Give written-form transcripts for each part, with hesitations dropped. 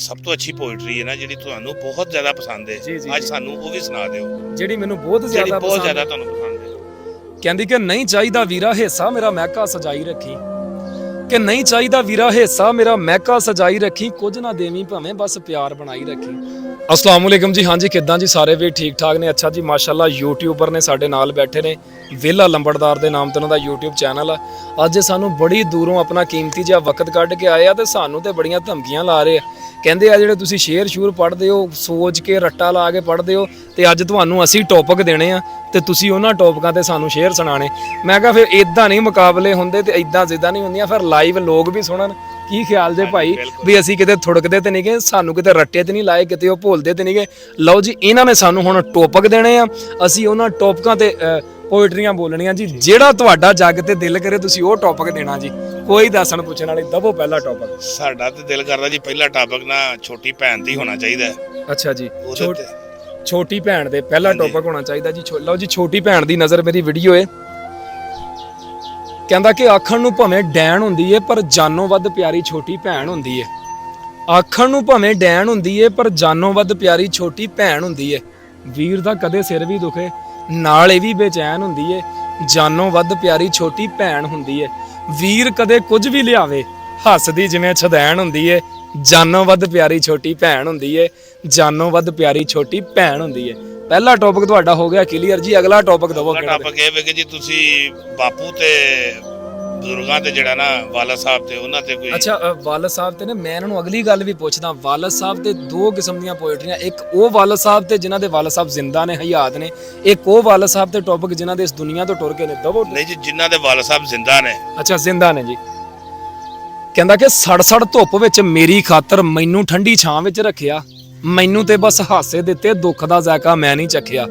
ਸਭ ਤੋਂ ਅੱਛੀ ਪੋਇਟਰੀ ਹੈ ਨਾ ਜਿਹੜੀ ਤੁਹਾਨੂੰ ਬਹੁਤ ਜ਼ਿਆਦਾ ਪਸੰਦ ਹੈ, ਅੱਜ ਸਾਨੂੰ ਉਹ ਵੀ ਸੁਣਾ ਦਿਓ ਜਿਹੜੀ ਮੈਨੂੰ ਬਹੁਤ ਜਿਹੜੀ ਜ਼ਿਆਦਾ ਬਹੁਤ ਪਸੰਦ ਜ਼ਿਆਦਾ ਤੁਹਾਨੂੰ ਪਸੰਦ ਹੈ। ਕਹਿੰਦੀ ਕਿ ਨਹੀਂ ਚਾਹੀਦਾ ਵੀਰਾ ਹਿੱਸਾ ਮੇਰਾ ਮਹਿਕਾ ਸਜਾਈ ਰੱਖੀ, ਕਿ ਨਹੀਂ ਚਾਹੀਦਾ ਵੀਰਾ ਹਿੱਸਾ ਮੇਰਾ ਮਹਿਕਾ ਸਜਾਈ ਰੱਖੀ, ਕੁਝ ਨਾ ਦੇਵੀਂ ਭਾਵੇਂ ਬਸ ਪਿਆਰ ਬਣਾਈ ਰੱਖੀ। ਅਸਲਾਮ ਵਾਲੇਕਮ ਜੀ, ਹਾਂਜੀ ਕਿੱਦਾਂ ਜੀ, ਸਾਰੇ ਵੀ ਠੀਕ ਠਾਕ ਨੇ। ਅੱਛਾ ਜੀ, ਮਾਸ਼ਾਅੱਲਾ ਯੂਟਿਊਬਰ ਨੇ ਸਾਡੇ ਨਾਲ ਬੈਠੇ ਨੇ, ਵਿਹਲਾ ਲੰਬੜਦਾਰ ਦੇ ਨਾਮ ਤੋਂ ਉਹਨਾਂ ਦਾ YouTube ਚੈਨਲ ਆ। ਅੱਜ ਸਾਨੂੰ ਬੜੀ ਦੂਰੋਂ ਆਪਣਾ ਕੀਮਤੀ ਜਿਹਾ ਵਕਤ ਕੱਢ ਕੇ ਆਏ ਆ ਤੇ ਸਾਨੂੰ ਤੇ ਬੜੀਆਂ ਧਮਕੀਆਂ ਲਾ ਰਹੇ ਆ। ਕਹਿੰਦੇ ਆ ਜਿਹੜੇ ਤੁਸੀਂ ਸ਼ੇਰ ਸ਼ੂਰ ਪੜ੍ਹਦੇ ਹੋ, ਸੋਚ ਕੇ ਰੱਟਾ ਲਾ ਕੇ ਪੜ੍ਹਦੇ ਹੋ, ਤੇ ਅੱਜ ਤੁਹਾਨੂੰ ਅਸੀਂ ਟੌਪਿਕ ਦੇਣੇ ਆ ਤੇ ਤੁਸੀਂ ਉਹਨਾਂ ਟੌਪਿਕਾਂ ਤੇ ਸਾਨੂੰ ਸ਼ੇਰ ਸੁਣਾਣੇ। ਮੈਂ ਕਿਹਾ ਫਿਰ ਇਦਾਂ ਨਹੀਂ ਮੁਕਾਬਲੇ ਹੁੰਦੇ ਤੇ ਇਦਾਂ ਜਿੱਦਾਂ ਨਹੀਂ ਹੁੰਦੀਆਂ, ਫਿਰ ਲਾਈਵ ਲੋਕ ਵੀ ਸੁਣਨ। ਕੀ ਖਿਆਲ ਜੇ ਭਾਈ ਵੀ ਅਸੀਂ ਕਿਤੇ ਥੁੜਕਦੇ ਤੇ ਨਹੀਂ ਗਏ, ਸਾਨੂੰ ਕਿਤੇ ਰੱਟੇ ਤੇ ਨਹੀਂ ਲਾਏ, ਕਿਤੇ ਉਹ ਭੁੱਲਦੇ ਤੇ ਨਹੀਂ ਗਏ। ਲਓ ਜੀ, ਇਹਨਾਂ ਨੇ ਸਾਨੂੰ ਹੁਣ ਟੌਪਿਕ ਦੇਣੇ ਆ, ਅਸੀਂ ਉਹਨਾਂ ਟੌਪਿਕਾਂ ਤੇ ਪੋਇਟਰੀਆਂ ਬੋਲਣੀਆਂ ਜੀ। ਜਿਹੜਾ ਤੁਹਾਡਾ ਜੱਗ ਤੇ ਦਿਲ ਕਰੇ ਤੁਸੀਂ ਉਹ ਟੌਪਿਕ ਦੇਣਾ ਜੀ, ਕੋਈ ਦੱਸਣ ਪੁੱਛਣ ਵਾਲੀ। ਦਬੋ ਪਹਿਲਾ ਟੌਪਿਕ। ਸਾਡਾ ਤੇ ਦਿਲ ਕਰਦਾ ਜੀ ਪਹਿਲਾ ਟੌਪਿਕ ਨਾ ਛੋਟੀ ਭੈਣ ਦੀ ਹੋਣਾ ਚਾਹੀਦਾ ਹੈ। ਅੱਛਾ ਜੀ, ਉਹਦੇ ਤੇ ਛੋਟੀ ਭੈਣ ਦੇ ਪਹਿਲਾ ਟੌਪਿਕ ਹੋਣਾ ਚਾਹੀਦਾ ਜੀ। ਲਓ ਜੀ, ਛੋਟੀ ਭੈਣ ਦੀ ਨਜ਼ਰ ਮੇਰੀ ਵੀਡੀਓ ਏ। ਕਹਿੰਦਾ ਕਿ ਆਖਣ ਨੂੰ ਭਾਵੇਂ ਡੈਣ ਹੁੰਦੀ ਏ ਪਰ ਜਾਨੋਂ ਵੱਧ ਪਿਆਰੀ ਛੋਟੀ ਭੈਣ ਹੁੰਦੀ ਏ। ਆਖਣ ਨੂੰ ਭਾਵੇਂ ਡੈਣ ਹੁੰਦੀ ਏ ਪਰ ਜਾਨੋਂ ਵੱਧ ਪਿਆਰੀ ਛੋਟੀ ਭੈਣ ਹੁੰਦੀ ਏ। ਵੀਰ ਦਾ ਕਦੇ ਸਿਰ ਵੀ ਦੁਖੇ ਨਾਲ ਇਹ ਵੀ ਬੇਚੈਨ ਹੁੰਦੀ ਏ, ਜਾਨੋਂ ਵੱਧ ਪਿਆਰੀ ਛੋਟੀ ਭੈਣ ਹੁੰਦੀ ਏ। ਵੀਰ ਕਦੇ ਕੁਝ ਵੀ ਲਿਆਵੇ ਹੱਸਦੀ ਜਿਵੇਂ ਛਦੈਣ ਹੁੰਦੀ ਏ, ਜਾਨੋਂ ਵੱਧ ਪਿਆਰੀ ਛੋਟੀ ਭੈਣ ਹੁੰਦੀ ਏ, ਜਾਨੋਂ ਵੱਧ ਪਿਆਰੀ ਛੋਟੀ ਭੈਣ ਹੁੰਦੀ ਏ। ਪਹਿਲਾ ਟੌਪਿਕ ਤੁਹਾਡਾ ਹੋ ਗਿਆ ਕਲੀਅਰ ਜੀ। ਅਗਲਾ ਟੌਪਿਕ ਦਵੋ। ਅਗਲਾ ਟੌਪਿਕ ਇਹ ਵੇ ਕਿ ਜੀ ਤੁਸੀਂ ਬਾਪੂ ਤੇ ਬਜ਼ੁਰਗਾਂ ਤੇ ਜਿਹੜਾ ਨਾ ਵਾਲਦ ਸਾਹਿਬ ਤੇ ਉਹਨਾਂ ਤੇ ਕੋਈ। ਅੱਛਾ, ਵਾਲਦ ਸਾਹਿਬ ਤੇ ਨੇ, ਮੈਂ ਇਹਨਾਂ ਨੂੰ ਅਗਲੀ ਗੱਲ ਵੀ ਪੁੱਛਦਾ। ਵਾਲਦ ਸਾਹਿਬ ਤੇ ਦੋ ਕਿਸਮ ਦੀਆਂ ਪੋਇਟਰੀਆਂ, ਇੱਕ ਉਹ ਵਾਲਦ ਸਾਹਿਬ ਤੇ ਜਿਨ੍ਹਾਂ ਦੇ ਵਾਲਦ ਸਾਹਿਬ ਜ਼ਿੰਦਾ ਨੇ, ਹਯਾਤ ਨੇ, ਇੱਕ ਉਹ ਵਾਲਦ ਸਾਹਿਬ ਤੇ ਟੌਪਿਕ ਜਿਨ੍ਹਾਂ ਦੇ ਇਸ ਦੁਨੀਆ ਤੋਂ ਟੁਰ ਗਏ ਨੇ। ਦਵੋ। ਨਹੀਂ ਜੀ, ਜਿਨ੍ਹਾਂ ਦੇ ਵਾਲਦ ਸਾਹਿਬ ਜ਼ਿੰਦਾ ਨੇ। ਅੱਛਾ, ਜ਼ਿੰਦਾ ਨੇ ਜੀ। ਕਹਿੰਦਾ ਕਿ ਸੜ ਧੁੱਪ ਵਿੱਚ ਮੇਰੀ ਖਾਤਰ ਮੈਨੂੰ ਠੰਡੀ ਛਾਂ ਵਿੱਚ ਰੱਖਿਆ, ਮੈਨੂੰ ਤੇ ਬਸ ਹਾਸੇ ਦਿੱਤੇ, ਦੁੱਖ ਦਾ ਜ਼ਾਇਕਾ ਮੈਂ ਨਹੀਂ ਚੱਖਿਆ।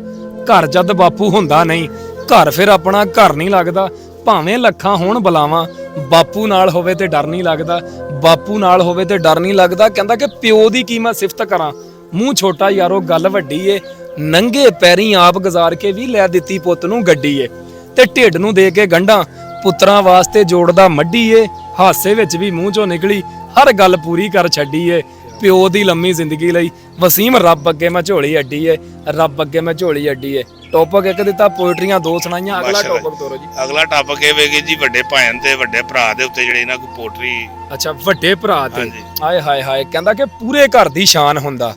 ਘਰ ਜਦ ਬਾਪੂ ਹੁੰਦਾ ਨਹੀਂ, ਘਰ ਫਿਰ ਆਪਣਾ ਘਰ ਨਹੀਂ ਲੱਗਦਾ, ਭਾਵੇਂ ਲੱਖਾਂ ਹੋਣ ਬੁਲਾਵਾਂ, ਬਾਪੂ ਨਾਲ ਹੋਵੇ ਤੇ ਡਰ ਨਹੀਂ ਲੱਗਦਾ, ਬਾਪੂ ਨਾਲ ਹੋਵੇ ਤੇ ਡਰ ਨਹੀਂ ਲੱਗਦਾ। ਕਹਿੰਦਾ ਕਿ ਪਿਓ ਦੀ ਕੀ ਮੈਂ ਸਿਫਤ ਕਰਾਂ, ਮੂੰਹ ਛੋਟਾ ਯਾਰੋ ਗੱਲ ਵੱਡੀ ਏ, ਨੰਗੇ ਪੈਰੀਂ ਆਪ ਗੁਜ਼ਾਰ ਕੇ ਵੀ ਲੈ ਦਿੱਤੀ ਪੁੱਤ ਨੂੰ ਗੱਡੀ ਏ, ਤੇ ਢਿੱਡ ਨੂੰ ਦੇ ਕੇ ਗੰਢਾਂ ਪੁੱਤਰਾਂ ਵਾਸਤੇ ਜੋੜਦਾ ਮੱਢੀ ਏ, ਹਾਸੇ ਵਿੱਚ ਵੀ ਮੂੰਹ ਚੋਂ ਨਿਕਲੀ ਹਰ ਗੱਲ ਪੂਰੀ ਕਰ ਛੱਡੀ ਏ, ਪਿਓ ਦੀ ਲੰਮੀ ਜ਼ਿੰਦਗੀ ਲਈ ਵਸੀਮ ਰੱਬ ਅੱਗੇ ਮੈਂ ਝੋਲੀ ਅੱਡੀ ਏ, ਰੱਬ ਅੱਗੇ ਮੈਂ ਝੋਲੀ ਅੱਡੀ ਏ। ਟੌਪਿਕ ਇੱਕ ਦਿੱਤਾ, ਪੋਇਟਰੀਆਂ ਦੋ ਸੁਣਾਈਆਂ। ਅਗਲਾ ਟੌਪਿਕ ਤੋਰੋ ਜੀ। ਅਗਲਾ ਟੌਪਿਕ ਇਹ ਵੇ ਕਿ ਜੀ ਵੱਡੇ ਭੈਣ ਤੇ ਵੱਡੇ ਭਰਾ ਦੇ ਉੱਤੇ ਜਿਹੜੇ ਇਹਨਾਂ ਕੋਈ ਪੋਇਟਰੀ। ਅੱਛਾ, ਵੱਡੇ ਭਰਾ ਤੇ। ਹਾਏ ਹਾਏ ਹਾਏ। ਕਹਿੰਦਾ ਕਿ ਪੂਰੇ ਘਰ ਦੀ ਸ਼ਾਨ ਹੁੰਦਾ,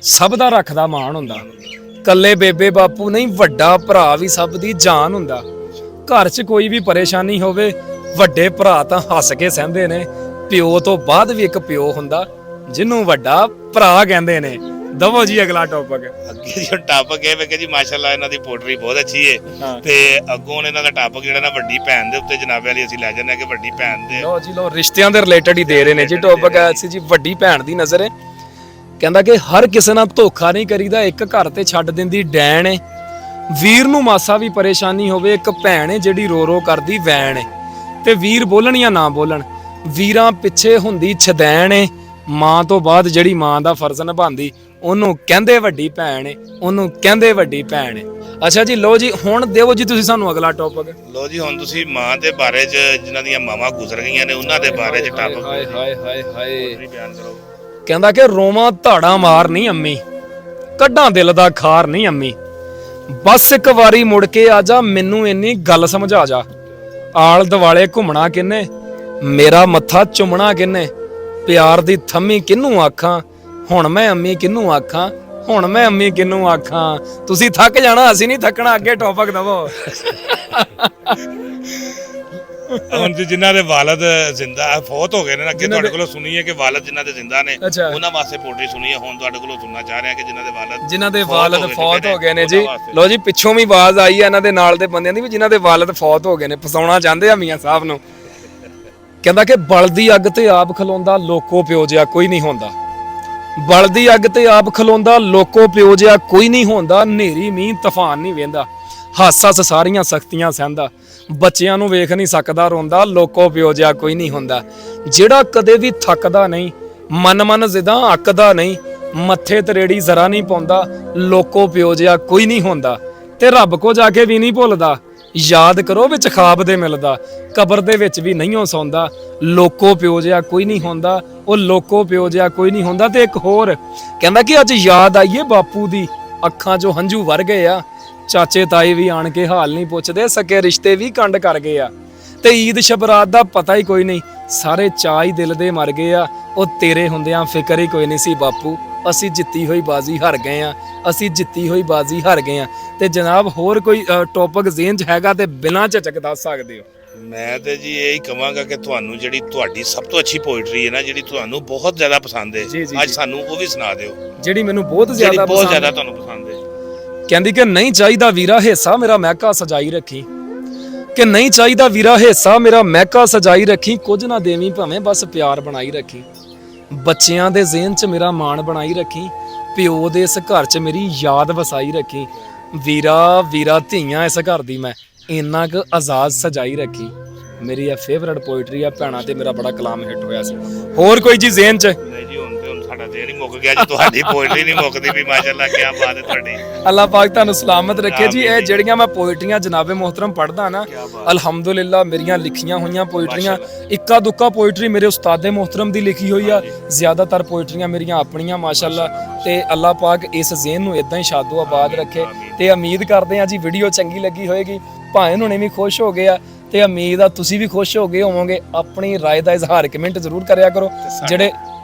ਸਭ ਦਾ ਰੱਖਦਾ ਮਾਣ ਹੁੰਦਾ, ਕੱਲੇ ਬੇਬੇ ਬਾਪੂ ਨਹੀਂ ਵੱਡਾ ਭਰਾ ਵੀ ਸਭ ਦੀ ਜਾਨ ਹੁੰਦਾ। ਘਰ 'ਚ ਕੋਈ ਵੀ ਪਰੇਸ਼ਾਨੀ ਹੋਵੇ ਵੱਡੇ ਭਰਾ ਤਾਂ ਹੱਸ ਕੇ ਸਹਿੰਦੇ ਨੇ, ਪਿਓ ਤੋਂ ਬਾਅਦ ਵੀ ਇੱਕ ਪਿਓ ਹੁੰਦਾ ਜਿਹਨੂੰ ਵੱਡਾ ਭਰਾ ਕਹਿੰਦੇ ਨੇ। ਦਵੋ ਜੀ ਅਗਲਾ ਟੌਪਿਕ। ਅੱਗੇ ਜੋ ਟੌਪਿਕ ਇਹ ਵੇ ਕਿ ਜੀ ਮਾਸ਼ਾਅੱਲਾ ਇਹਨਾਂ ਦੀ ਪੋਇਟਰੀ ਬਹੁਤ ਅੱਛੀ ਹੈ, ਤੇ ਅੱਗੋਂ ਇਹਨਾਂ ਦਾ ਟੌਪਿਕ ਜਿਹੜਾ ਨਾ ਵੱਡੀ ਭੈਣ ਦੇ ਉੱਤੇ ਜਨਾਬੇ ਵਾਲੀ ਅਸੀਂ ਲੈ ਜਾਂਦੇ ਹਾਂ ਕਿ ਵੱਡੀ ਭੈਣ ਦੇ। ਲਓ ਜੀ, ਲਓ, ਰਿਸ਼ਤਿਆਂ ਦੇ ਰਿਲੇਟਡ ਹੀ ਦੇ ਰਹੇ ਨੇ ਜੀ ਟੌਪਿਕ। ਐਸੀ ਜੀ ਵੱਡੀ ਭੈਣ ਦੀ ਨਜ਼ਰ ਹੈ। ਕਹਿੰਦਾ ਕਿ ਹਰ ਕਿਸੇ ਨਾਲ ਧੋਖਾ ਨਹੀਂ ਕਰੀਦਾ, ਇੱਕ ਘਰ ਤੇ ਛੱਡ ਦਿੰਦੀ ਡੈਣ ਏ, ਵੀਰ ਨੂੰ ਮਾਸਾ ਵੀ ਪਰੇਸ਼ਾਨੀ ਹੋਵੇ ਇੱਕ ਭੈਣ ਏ ਜਿਹੜੀ ਰੋ ਰੋ ਕਰਦੀ ਵੈਣ ਏ, ਤੇ ਵੀਰ ਬੋਲਣ ਜਾਂ ਨਾ ਬੋਲਣ ਵੀਰਾਂ ਪਿੱਛੇ ਹੁੰਦੀ ਛਦੈਣ ਏ, ਮਾਂ ਤੋਂ ਬਾਅਦ ਜਿਹੜੀ ਮਾਂ ਦਾ ਫਰਜ਼ ਨਿਭਾਉਂਦੀ ਉਹਨੂੰ ਕਹਿੰਦੇ ਵੱਡੀ ਭੈਣ ਏ, ਉਹਨੂੰ ਕਹਿੰਦੇ ਵੱਡੀ ਭੈਣ ਏ। ਅੱਛਾ ਜੀ, ਲਓ ਜੀ, ਹੁਣ ਦਿਓ ਜੀ ਤੁਸੀਂ ਸਾਨੂੰ ਅਗਲਾ ਟੌਪਿਕ। ਲਓ ਜੀ, ਹੁਣ ਤੁਸੀਂ ਮਾਂ ਦੇ ਬਾਰੇ 'ਚ ਜਿਨ੍ਹਾਂ ਦੀਆਂ ਮਾਵਾਂ ਗੁਜ਼ਰ ਗਈਆਂ ਨੇ ਉਹਨਾਂ ਦੇ ਬਾਰੇ 'ਚ ਟੌਪਿਕ ਹਾਏ ਹਾਏ ਹਾਏ ਹਾਏ। ਬਿਆਨ ਕਰੋ। ਕਹਿੰਦਾ ਕਿ ਰੋਵਾਂ ਧਾੜਾਂ ਮਾਰ ਨਹੀਂ ਅੰਮੀ, ਕੱਢਾਂ ਦਿਲ ਦਾ ਖਾਰ ਨਹੀਂ ਅੰਮੀ, ਬਸ ਇੱਕ ਵਾਰੀ ਮੁੜ ਕੇ ਆ ਜਾ, ਮੈਨੂੰ ਇੰਨੀ ਗੱਲ ਸਮਝਾ ਜਾ, ਆਲ ਦੁਆਲੇ ਘੁੰਮਣਾ ਕਿੰਨੇ, ਮੇਰਾ ਮੱਥਾ ਚੁੰਮਣਾ ਕਿੰਨੇ, ਪਿਆਰ ਦੀ ਥੰਮੀ ਕਿਹਨੂੰ ਆਖਾਂ, ਹੁਣ ਮੈਂ ਅੰਮੀ ਕਿਹਨੂੰ ਆਖਾਂ, ਹੁਣ ਮੈਂ ਅੰਮੀ ਕਿਹਨੂੰ ਆਖਾਂ। ਤੁਸੀਂ ਥੱਕ ਜਾਣਾ, ਅਸੀਂ ਨਹੀਂ ਥੱਕਣਾ। ਅੱਗੇ ਟੌਪਿਕ ਦਵੋ। ਹੁਣ ਜਿਨ੍ਹਾਂ ਦੇ ਵਾਲਦ ਜ਼ਿੰਦਾ ਫੌਤ ਹੋ ਗਏ ਨੇ, ਅੱਗੇ ਤੁਹਾਡੇ ਕੋਲੋਂ ਸੁਣੀ ਹੈ ਕਿ ਵਾਲਦ ਜਿਨ੍ਹਾਂ ਦੇ ਜ਼ਿੰਦਾ ਨੇ ਉਹਨਾਂ ਵਾਸਤੇ ਪੋਇਟਰੀ ਸੁਣੀ ਹੈ। ਹੁਣ ਤੁਹਾਡੇ ਕੋਲੋਂ ਸੁਣਨਾ ਚਾਹ ਰਹੇ ਹਾਂ ਕਿ ਜਿਨ੍ਹਾਂ ਦੇ ਵਾਲਦ ਫੌਤ ਹੋ ਗਏ ਨੇ ਜੀ। ਲੋ ਜੀ, ਪਿੱਛੋਂ ਵੀ ਆਵਾਜ਼ ਆਈ ਹੈ ਇਹਨਾਂ ਦੇ ਨਾਲ ਦੇ ਬੰਦਿਆਂ ਦੀ ਵੀ ਜਿਨ੍ਹਾਂ ਦੇ ਵਾਲਦ ਫੌਤ ਹੋ ਗਏ ਨੇ, ਫਸਾਉਣਾ ਚਾਹੁੰਦੇ ਆ ਮੀਆਂ ਸਾਹਿਬ ਨੂੰ। ਕਹਿੰਦਾ ਕਿ ਬਲਦੀ ਅੱਗ ਤੇ ਆਪ ਖਲੋਂਦਾ, ਲੋਕੋ ਪਿਓ ਜਿਹਾ ਕੋਈ ਨਹੀਂ ਹੁੰਦਾ, ਬਲਦੀ ਅੱਗ ਤੇ ਆਪ ਖਲੋਂਦਾ, ਲੋਕੋ ਪਿਓ ਜਿਹਾ ਕੋਈ ਨਹੀਂ ਹੁੰਦਾ, ਹਨੇਰੀ ਮੀਂਹ ਤੂਫਾਨ ਨਹੀਂ ਵੇਂਦਾ, ਹੱਸ ਹੱਸ ਸਾਰੀਆਂ ਸਖਤੀਆਂ ਸਹਿੰਦਾ, ਬੱਚਿਆਂ ਨੂੰ ਵੇਖ ਨਹੀਂ ਸਕਦਾ ਰੋਂਦਾ, ਲੋਕੋ ਪਿਓ ਜਿਹਾ ਕੋਈ ਨਹੀਂ ਹੁੰਦਾ, ਜਿਹੜਾ ਕਦੇ ਵੀ ਥੱਕਦਾ ਨਹੀਂ, ਮਨ ਜ਼ਿੱਦਾਂ ਅੱਕਦਾ ਨਹੀਂ, ਮੱਥੇ ਤਰੇੜੀ ਜ਼ਰਾ ਨਹੀਂ ਪਾਉਂਦਾ, ਲੋਕੋ ਪਿਓ ਜਿਹਾ ਕੋਈ ਨਹੀਂ ਹੁੰਦਾ, ਤੇ ਰੱਬ ਕੋ ਜਾ ਕੇ ਵੀ ਨਹੀਂ ਭੁੱਲਦਾ, ਯਾਦ ਕਰੋ ਵਿੱਚ ਖਾਬ ਦੇ ਮਿਲਦਾ, ਕਬਰ ਦੇ ਵਿੱਚ ਵੀ ਨਹੀਂ ਹੋ ਸੌਂਦਾ, ਲੋਕੋ ਪਿਓ ਜਿਹਾ ਕੋਈ ਨਹੀਂ ਹੁੰਦਾ, ਉਹ ਲੋਕੋ ਪਿਓ ਜਿਹਾ ਕੋਈ ਨਹੀਂ ਹੁੰਦਾ। ਤੇ ਇੱਕ ਹੋਰ ਕਹਿੰਦਾ ਕਿ ਅੱਜ ਯਾਦ ਆਈਏ ਬਾਪੂ ਦੀ, ਅੱਖਾਂ 'ਚੋਂ ਹੰਝੂ ਵਰ ਗਏ ਆ, ਚਾਚੇ ਤਾਏ ਵੀ ਆਣ ਕੇ ਹਾਲ ਨਹੀਂ ਪੁੱਛਦੇ, ਸਕੇ ਰਿਸ਼ਤੇ ਵੀ ਕੰਡ ਕਰ ਗਏ ਆ, ਤੇ ਈਦ ਸ਼ਬਰਾਤ ਦਾ ਪਤਾ ਹੀ ਕੋਈ ਨਹੀਂ, ਸਾਰੇ ਚਾਅ ਹੀ ਦਿਲ ਦੇ ਮਰ ਗਏ ਆ, ਉਹ ਤੇਰੇ ਹੁੰਦਿਆਂ ਫਿਕਰ ਹੀ ਕੋਈ ਨਹੀਂ ਸੀ ਬਾਪੂ, ਅਸੀਂ ਜਿੱਤੀ ਹੋਈ ਬਾਜ਼ੀ ਹਾਰ ਗਏ ਆ, ਅਸੀਂ ਜਿੱਤੀ ਹੋਈ ਬਾਜ਼ੀ ਹਾਰ ਗਏ ਆ। ਤੇ ਜਨਾਬ ਹੋਰ ਕੋਈ ਟੌਪਿਕ ਜ਼ੇਨ 'ਚ ਹੈਗਾ ਤੇ ਬਿਨਾਂ ਝਿਜਕ ਦੱਸ ਸਕਦੇ ਹੋ। ਮੈਂ ਤੇ ਜੀ ਇਹੀ ਕਹਾਂਗਾ ਕਿ ਤੁਹਾਨੂੰ ਜਿਹੜੀ ਤੁਹਾਡੀ ਸਭ ਤੋਂ ਅੱਛੀ ਪੋਇਟਰੀ ਹੈ ਨਾ, ਜਿਹੜੀ ਤੁਹਾਨੂੰ ਬਹੁਤ ਜ਼ਿਆਦਾ ਪਸੰਦ ਹੈ, ਅੱਜ ਸਾਨੂੰ ਉਹ ਵੀ ਸੁਣਾ ਦਿਓ, ਜਿਹੜੀ ਮੈਨੂੰ ਬਹੁਤ ਜ਼ਿਆਦਾ ਤੁਹਾਨੂੰ ਪਸੰਦ ਹੈ। ਕਹਿੰਦੀ ਕਿ ਨਹੀਂ ਚਾਹੀਦਾ ਵੀਰਾ ਹਿੱਸਾ ਮੇਰਾ ਮਹਿਕਾ ਸਜਾਈ ਰੱਖੀ, ਕਿ ਨਹੀਂ ਚਾਹੀਦਾ ਵੀਰਾ ਹਿੱਸਾ ਮੇਰਾ ਮਹਿਕਾ ਸਜਾਈ ਰੱਖੀ, ਕੁਝ ਨਾ ਦੇਵੀਂ ਭਾਵੇਂ ਬਸ ਪਿਆਰ ਬਣਾਈ ਰੱਖੀ, ਬੱਚਿਆਂ ਦੇ ਜ਼ਿਹਨ 'ਚ ਮੇਰਾ ਮਾਣ ਬਣਾਈ ਰੱਖੀ, ਪਿਓ ਦੇ ਇਸ ਘਰ 'ਚ ਮੇਰੀ ਯਾਦ ਵਸਾਈ ਰੱਖੀ, ਵੀਰਾ ਵੀਰਾ ਧੀਆਂ ਇਸ ਘਰ ਦੀ ਮੈਂ ਇੰਨਾ ਕੁ ਆਜ਼ਾਦ ਸਜਾਈ ਰੱਖੀ। ਮੇਰੀ ਇਹ ਫੇਵਰਟ ਪੋਇਟਰੀ ਆ ਭੈਣਾ, ਤੇ ਮੇਰਾ ਬੜਾ ਕਲਾਮ ਹਿੱਟ ਹੋਇਆ ਸੀ। ਹੋਰ ਕੋਈ ਜੀ ਜ਼ਿਹਨ 'ਚ? ਨਹੀਂ ਜੀ, ਹੁਣ ਸਾਡਾ ਦੇਰ ਹੀ ਮੁੱਕ ਗਿਆ ਜੀ, ਤੁਹਾਡੀ ਪੋਇਟਰੀ ਨਹੀਂ ਮੁੱਕਦੀ ਵੀ, ਮਾਸ਼ਾਅੱਲਾ ਕੀ ਬਾਤ ਹੈ ਤੁਹਾਡੀ। ਅੱਲਾਹ ਪਾਕ ਤੁਹਾਨੂੰ ਸਲਾਮਤ ਰੱਖੇ ਜੀ। ਇਹ ਜਿਹੜੀਆਂ ਮੈਂ ਪੋਇਟਰੀਆਂ ਜਨਾਬੇ ਮੁਹਤਰਮ ਪੜ੍ਹਦਾ ਨਾ, ਅਲਹਮਦੁਲਿਲਾ ਮੇਰੀਆਂ ਲਿਖੀਆਂ ਹੋਈਆਂ ਪੋਇਟਰੀਆਂ, ਇੱਕਾ ਦੁੱਕਾ ਪੋਇਟਰੀ ਮੇਰੇ ਉਸਤਾਦੇ ਮੁਹਤਰਮ ਦੀ ਲਿਖੀ ਹੋਈ ਆ, ਜ਼ਿਆਦਾਤਰ ਪੋਇਟਰੀਆਂ ਮੇਰੀਆਂ ਆਪਣੀਆਂ ਮਾਸ਼ਾਅੱਲਾ। ਤੇ ਅੱਲਾਹ ਪਾਕ ਇਸ ਜ਼ੇਨ ਨੂੰ ਇਦਾਂ ਹੀ ਸ਼ਾਦੋ ਆਬਾਦ ਰੱਖੇ, ਤੇ ਉਮੀਦ ਕਰਦੇ ਆ ਜੀ ਵੀਡੀਓ ਚੰਗੀ ਲੱਗੀ ਹੋਏਗੀ, ਭਾਵੇਂ ਹੁਣੇ ਵੀ ਖੁਸ਼ ਹੋ ਗਏ ਆ, ਤੇ ਉਮੀਦ ਆ ਤੁਸੀਂ ਵੀ ਖੁਸ਼ ਹੋ ਗਏ ਹੋਵੋਗੇ। ਆਪਣੀ ਰਾਏ ਦਾ ਇਜ਼ਹਾਰ ਕਮੈਂਟ ਜ਼ਰੂਰ ਕਰਿਆ ਕਰੋ।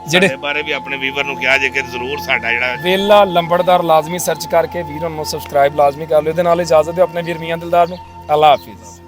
ਜਿਹੜੇ ਬਾਰੇ ਵੀ ਆਪਣੇ ਵੀਵਰ ਨੂੰ ਕਿਹਾ ਜੇ ਕਿ ਜ਼ਰੂਰ ਸਾਡਾ ਜਿਹੜਾ ਵੇਲਾ ਲੰਬੜਦਾਰ ਲਾਜ਼ਮੀ ਸਰਚ ਕਰਕੇ ਵੀਰ ਨੂੰ ਸਬਸਕ੍ਰਾਈਬ ਲਾਜ਼ਮੀ ਕਰ ਲਿਓ। ਇਹਦੇ ਨਾਲ ਇਜਾਜ਼ਤ ਦਿਓ ਆਪਣੇ ਵੀਰ ਮੀਆਂ ਦਿਲਦਾਰ ਨੂੰ। ਅੱਲਾਹ ਹਾਫਿਜ਼।